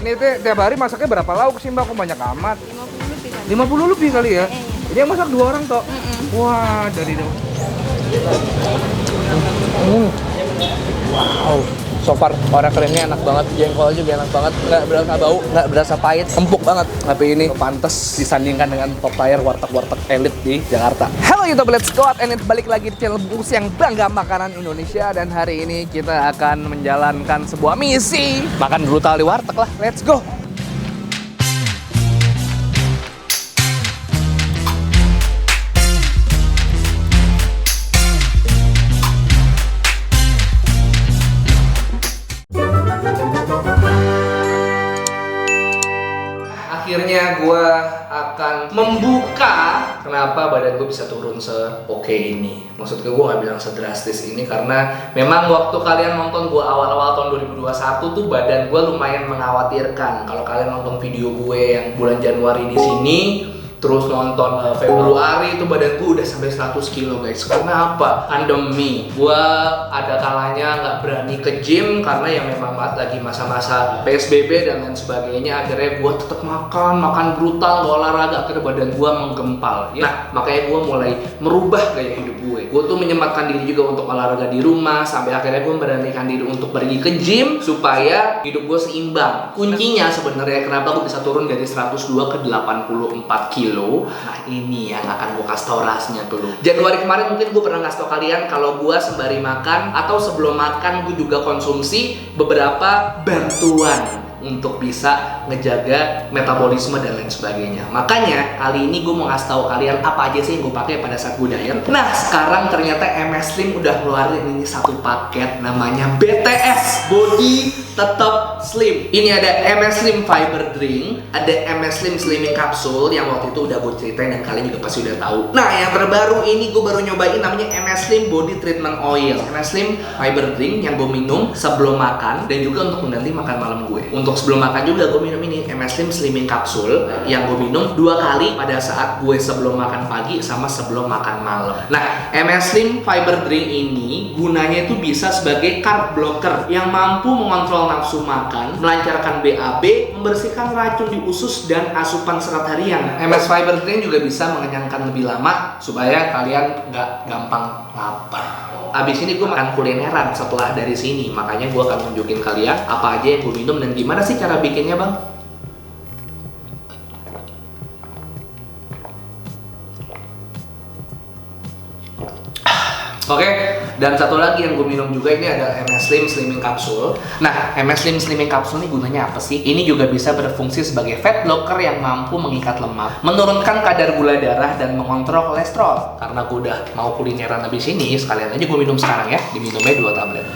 Ini teh tiap hari masaknya berapa lauk sih Mbak? Kok banyak amat? 50 lebih kali ya? Ini yang masak 2 orang toh? Wah, dari dong. Wow, so far orek krimnya enak banget, jengkol juga enak banget, nggak berasa bau, nggak berasa pahit, empuk banget. Tapi ini pantas disandingkan dengan top tier warteg-warteg elit di Jakarta. Halo YouTube, let's go out and eat. Balik lagi di channel Bungkus yang bangga makanan Indonesia. Dan hari ini kita akan menjalankan sebuah misi, makan brutal di warteg lah, let's go. Akhirnya gue akan membuka kenapa badan gue bisa turun se-oke ini. Maksud gue gak bilang sedrastis ini karena memang waktu kalian nonton gue awal-awal tahun 2021 tuh badan gue lumayan mengkhawatirkan. Kalau kalian nonton video gue yang bulan Januari di sini, terus nonton Februari, itu badan gue udah sampai 100 kilo guys. Karena apa? Pandemi. Gue ada kalanya nggak berani ke gym karena ya memang lagi masa-masa PSBB dan lain sebagainya. Akhirnya gue tetap makan brutal, gak olahraga, akhirnya badan gue menggempal. Nah, makanya gue mulai merubah gaya hidup gue. Gue tuh menyempatkan diri juga untuk olahraga di rumah, sampai akhirnya gue memberanikan diri untuk pergi ke gym supaya hidup gue seimbang. Kuncinya sebenarnya kenapa gue bisa turun dari 102 ke 84 kilo. Nah ini yang akan gue kasih tau rahasianya dulu. Januari kemarin mungkin gue pernah ngasih tau kalian kalau gue sembari makan atau sebelum makan gue juga konsumsi beberapa bantuan untuk bisa ngejaga metabolisme dan lain sebagainya. Makanya kali ini gue mau ngasih tahu kalian apa aja sih yang gue pakai pada saat gue diet. Nah sekarang ternyata MS Slim udah ngeluarin ini satu paket namanya BTS Body Tetap Slim. Ini ada MS Slim Fiber Drink, ada MS Slim Slimming Capsule yang waktu itu udah gue ceritain dan kalian juga pasti udah tahu. Nah yang terbaru ini gue baru nyobain namanya MS Slim Body Treatment Oil. MS Slim Fiber Drink yang gue minum sebelum makan dan juga untuk mengganti makan malam gue. Untuk sebelum makan juga gue minum ini MS Slim Slimming Capsule yang gue minum 2 kali pada saat gue sebelum makan pagi sama sebelum makan malam. Nah MS Slim Fiber Drink ini gunanya itu bisa sebagai carb blocker yang mampu mengontrol nafsu makan, melancarkan BAB, membersihkan racun di usus dan asupan serat harian. MS Fiber Drink juga bisa mengenyangkan lebih lama supaya kalian nggak gampang lapar. Abis ini gue makan kulineran setelah dari sini, makanya gue akan tunjukin kalian apa aja yang gue minum dan gimana sih cara bikinnya bang. Oke, dan satu lagi yang gue minum juga ini ada MS Slim Slimming Capsule. Nah, MS Slim Slimming Capsule ini gunanya apa sih? Ini juga bisa berfungsi sebagai fat blocker yang mampu mengikat lemak, menurunkan kadar gula darah dan mengontrol kolesterol. Karena gue udah mau kulineran habis ini, sekalian aja gue minum sekarang ya. Diminumnya 2 tablet.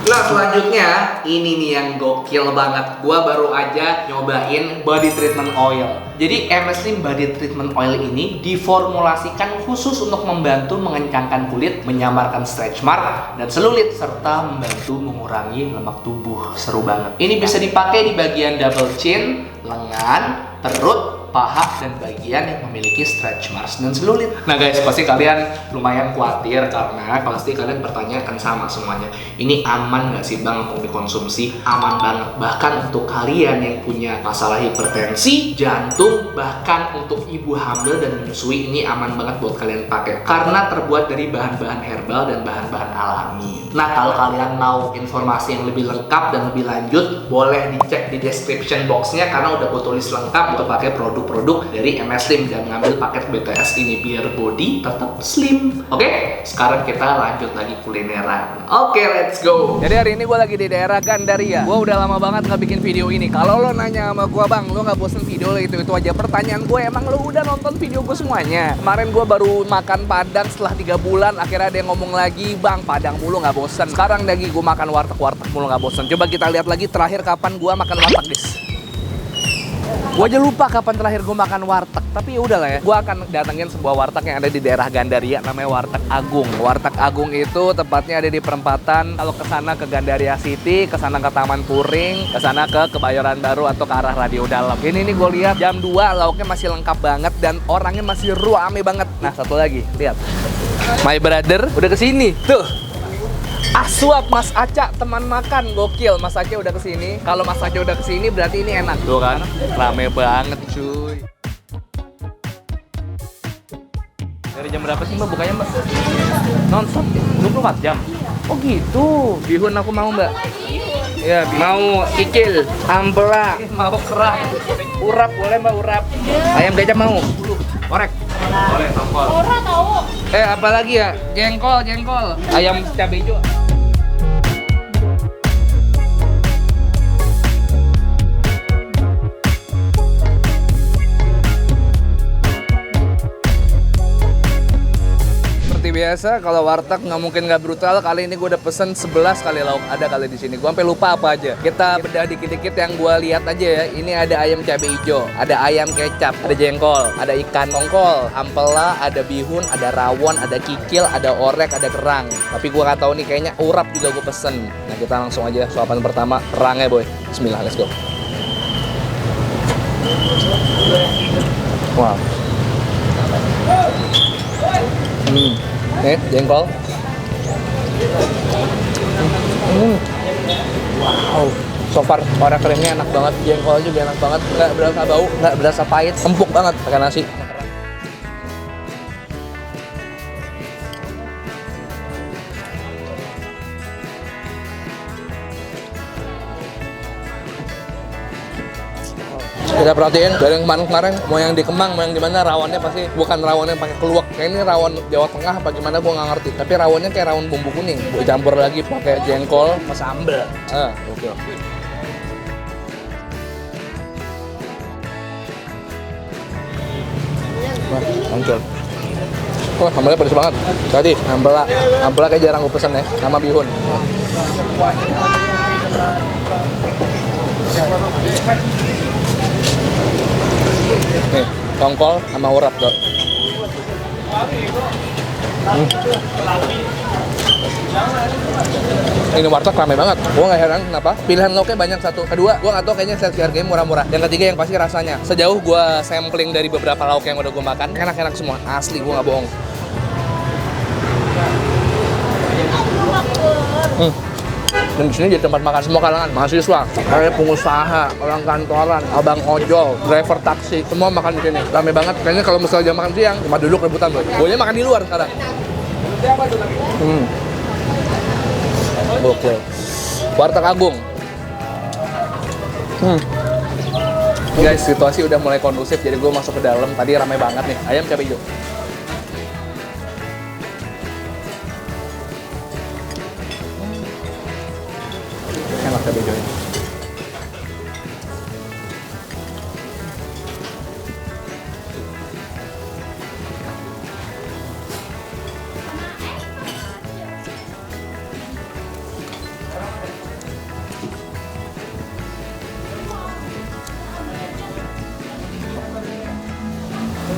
Nah selanjutnya ini nih yang gokil banget. Gua baru aja nyobain body treatment oil. Jadi MS Slim body treatment oil ini diformulasikan khusus untuk membantu mengencangkan kulit, menyamarkan stretch mark dan selulit, serta membantu mengurangi lemak tubuh. Seru banget. Ini bisa dipakai di bagian double chin, lengan, perut, paha, dan bagian yang memiliki stretch marks dan selulit. Nah guys, pasti kalian lumayan khawatir karena pasti kalian bertanya kan sama semuanya. Ini aman nggak sih bang untuk dikonsumsi? Aman banget. Bahkan untuk kalian yang punya masalah hipertensi, jantung, bahkan untuk ibu hamil dan menyusui, ini aman banget buat kalian pakai. Karena terbuat dari bahan-bahan herbal dan bahan-bahan alami. Nah kalau kalian mau informasi yang lebih lengkap dan lebih lanjut, boleh dicek di description boxnya karena udah gue tulis lengkap untuk pakai produk dari MS Slim dan ngambil paket BTS ini biar body tetap slim. Oke, sekarang kita lanjut lagi kulineran. Oke, let's go. Jadi hari ini gue lagi di daerah Gandaria. Gue udah lama banget nggak bikin video ini. Kalau lo nanya sama gue bang, lo nggak bosen video lo itu aja. Pertanyaan gue, emang lo udah nonton video gue semuanya? Kemarin gue baru makan Padang setelah 3 bulan. Akhirnya ada yang ngomong lagi, bang Padang mulu nggak bosen. Sekarang lagi gue makan warteg mulu nggak bosen. Coba kita lihat lagi terakhir kapan gue makan warteg guys. Gue aja lupa kapan terakhir gue makan warteg. Tapi ya udahlah ya, gue akan datengin sebuah warteg yang ada di daerah Gandaria, namanya Warteg Agung. Warteg Agung itu tepatnya ada di perempatan kalau kesana ke Gandaria City, kesana ke Taman Puring, kesana ke Kebayoran Baru atau ke arah Radio Dalam. Ini nih gue lihat jam 2 lauknya masih lengkap banget dan orangnya masih rame banget. Nah satu lagi, lihat. My brother udah kesini. Tuh. Aswap Mas Aca teman makan gokil. Mas Aca udah kesini. Kalau Mas Aca udah kesini berarti ini enak. Tuh kan, rame banget cuy. Dari jam berapa sih Mbak bukanya Mbak? Nonstop 24 jam. Oh gitu. Bihun aku mau Mbak. Ya, mau kikil, ampela, mau kerak, urap boleh Mbak urap. Ayam kecap mau. Orek. Boleh, tongkol. Ora tahu. Apa lagi ya? Jengkol. Ayam cabai hijau. Seperti biasa, kalau warteg nggak mungkin nggak brutal. Kali ini gue udah pesen 11 kali lauk ada kali di sini. Gue sampai lupa apa aja. Kita bedah dikit-dikit yang gue lihat aja ya. Ini ada ayam cabai hijau, ada ayam kecap, ada jengkol, ada ikan tongkol, ampela, ada bihun, ada rawon, ada kikil, ada orek, ada kerang. Tapi gue nggak tahu nih, kayaknya urap juga gue pesen. Nah kita langsung aja suapan pertama, kerangnya boy. Bismillah, let's go. Wow. Nih, jengkol. Wow. So far, orek keringnya enak banget. Jengkol juga enak banget. Nggak berasa bau, nggak berasa pahit. Empuk banget pakai nasi. Kita perhatiin dari yang kemarin mau yang di Kemang, mau yang di mana rawonnya pasti bukan rawon yang pakai keluak. Kayak ini rawon Jawa Tengah apa gimana gua nggak ngerti. Tapi rawonnya kayak rawon bumbu kuning. Gua campur lagi pakai jengkol sama sambal. Oke. Wah, hancur. Wah, sambalnya pedas banget. Tadi ampela kayak jarang gue pesen ya, sama bihun. Nih, tongkol sama urap tuh. Ini warteg rame banget. Gua nggak heran kenapa. Pilihan lauknya banyak satu. Kedua, gua nggak tahu kayaknya sesi harganya murah-murah. Yang ketiga yang pasti rasanya. Sejauh gua sampling dari beberapa lauk yang udah gua makan, enak-enak semua. Asli, gua nggak bohong. Dan di sini jadi tempat makan semua kalangan, mahasiswa, kayak pengusaha, orang kantoran, abang ojol, driver taksi, semua makan di sini. Rame banget. Kayaknya kalau misalnya jam makan siang, cuma duduk rebutan boy. Boynya makan di luar sekarang. Oke. Warteg Agung. Guys, situasi udah mulai kondusif, jadi gue masuk ke dalam. Tadi ramai banget nih. Ayam cabai hijau. Enak cabai hijaunya.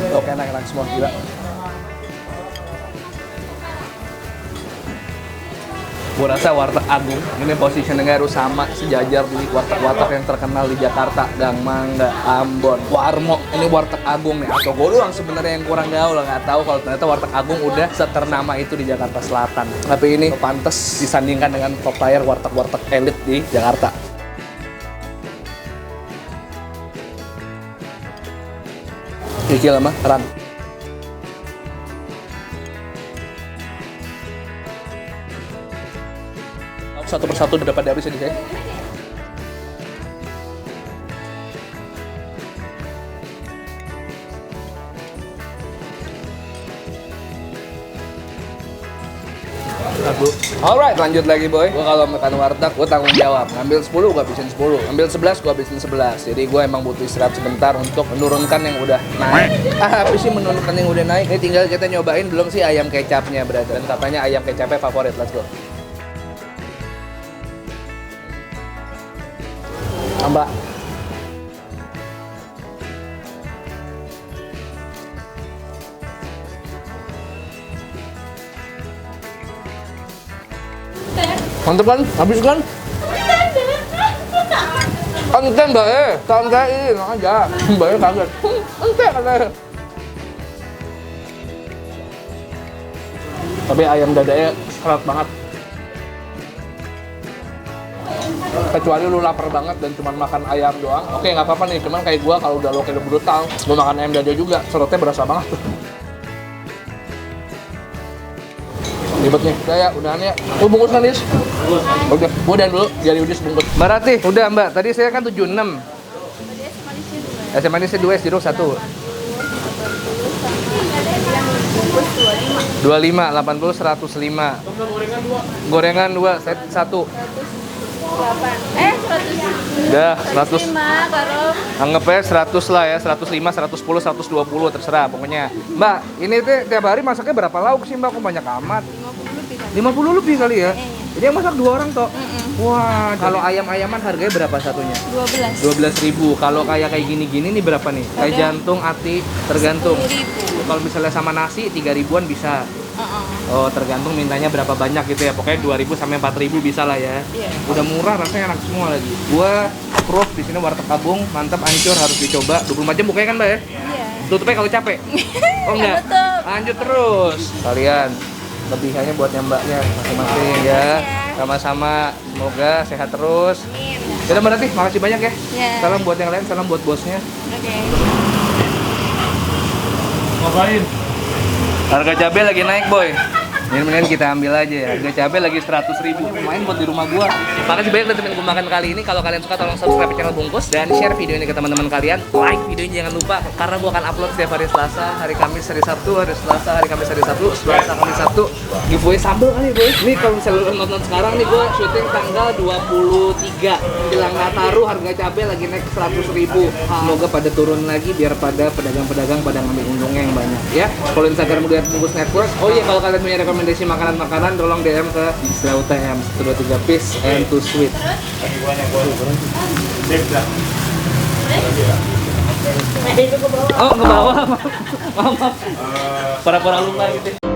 Oke, enak-enak semua, gila. Gue rasa Warteg Agung ini positioningnya harus sama sejajar di warteg-warteg yang terkenal di Jakarta, Gang Mangga, Ambon, Warmo. Ini Warteg Agung nih, atau gue doang sebenarnya yang kurang gaul, nggak tahu kalau ternyata Warteg Agung udah seternama itu di Jakarta Selatan. Tapi ini pantas disandingkan dengan top tier warteg-warteg elit di Jakarta. Kikil sama kerang. Satu persatu dapat dari sini saya. Alright, lanjut lagi boy. Gue kalau makan warteg, gue tanggung jawab. Ngambil 10, gue habisin 10. Ngambil 11, gue habisin 11. Jadi gue emang butuh istirahat sebentar untuk menurunkan yang udah naik. Apa sih menurunkan yang udah naik? Ini tinggal kita nyobain belum sih ayam kecapnya, brother. Dan katanya ayam kecapnya favorit. Let's go. Tambah. Mantep kan? Habis kan? Ente mbak santai aja. Mbaknya kaget. Ente katanya. Tapi ayam dadanya seret banget. Kecuali lu lapar banget dan cuma makan ayam doang, oke nggak apa-apa nih. Cuman kayak gua kalau udah lo kayak brutal, gua makan ayam dada juga, seretnya berasa banget tuh. Ribet nih, udah ya, udahan ya. Lu bungkus kan, Dis? Udah, gua udahan dulu, biar Yudis bungkus. Mbak Ratih, udah Mbak, tadi saya kan 76. Es manisnya 2, es jeruk 1. 25, 80, 105. Gorengan 2, set 1. 100. Udah, 100. 5 karo. Anggap aja 100 lah ya, 105, 110, 120, terserah pokoknya. Mbak, ini teh tiap hari masaknya berapa lauk sih Mbak? Kok banyak amat? 50 lebih kali ya? Jadi yang masak 2 orang toh? Wah, kalau ayam-ayaman harganya berapa satunya? 12.000. Kalau kayak gini-gini nih berapa nih? Kayak jantung, ati, tergantung. 10.000. Kalau misalnya sama nasi 3 ribuan bisa. Oh, tergantung mintanya berapa banyak gitu ya. Pokoknya 2.000 sampai 4.000 bisa lah ya. Iya. Udah murah, rasanya enak semua lagi. Gua approve di sini Warteg Kabung, mantap, ancur, harus dicoba. 24 jam bukanya kan, Mbak ya? Iya. Tutupnya kalau capek. Oh enggak. Tutup. Lanjut terus. Kalian lebihannya buat mbaknya masing-masing ya. Sama-sama, semoga sehat terus. Amin. Yaudah Mbak Ratih, makasih banyak ya. Ya. Salam buat yang lain, salam buat bosnya. Oke. Ngapain? Harga cabai lagi naik, boy. Ini mendingan kita ambil aja ya. Harga cabai lagi 100.000. Lumayan buat di rumah gua. Makasih banyak udah temenin gua makan kali ini. Kalau kalian suka tolong subscribe channel Bungkus dan share video ini ke teman-teman kalian. Like videonya jangan lupa karena gua akan upload setiap hari Selasa, hari Kamis, hari Sabtu, hari Selasa, hari Kamis, hari Sabtu, Selasa, Kamis, Sabtu. Giveaway sambal kali, boy. Ini kalau misalnya lu nonton sekarang nih gua syuting tanggal 23 menjelang Nataru, harga cabai lagi naik 100.000. Semoga pada turun lagi biar pada pedagang-pedagang pada ngambil untungnya yang banyak ya. Kalau Instagram udah Bungkus Network. Oh iya, kalau kalian punya rekomendasi makanan-makanan tolong DM ke Istilah UTM 123 piece and 2 sweet. Oh, ke bawah. Maaf. Pura-pura lupa gitu.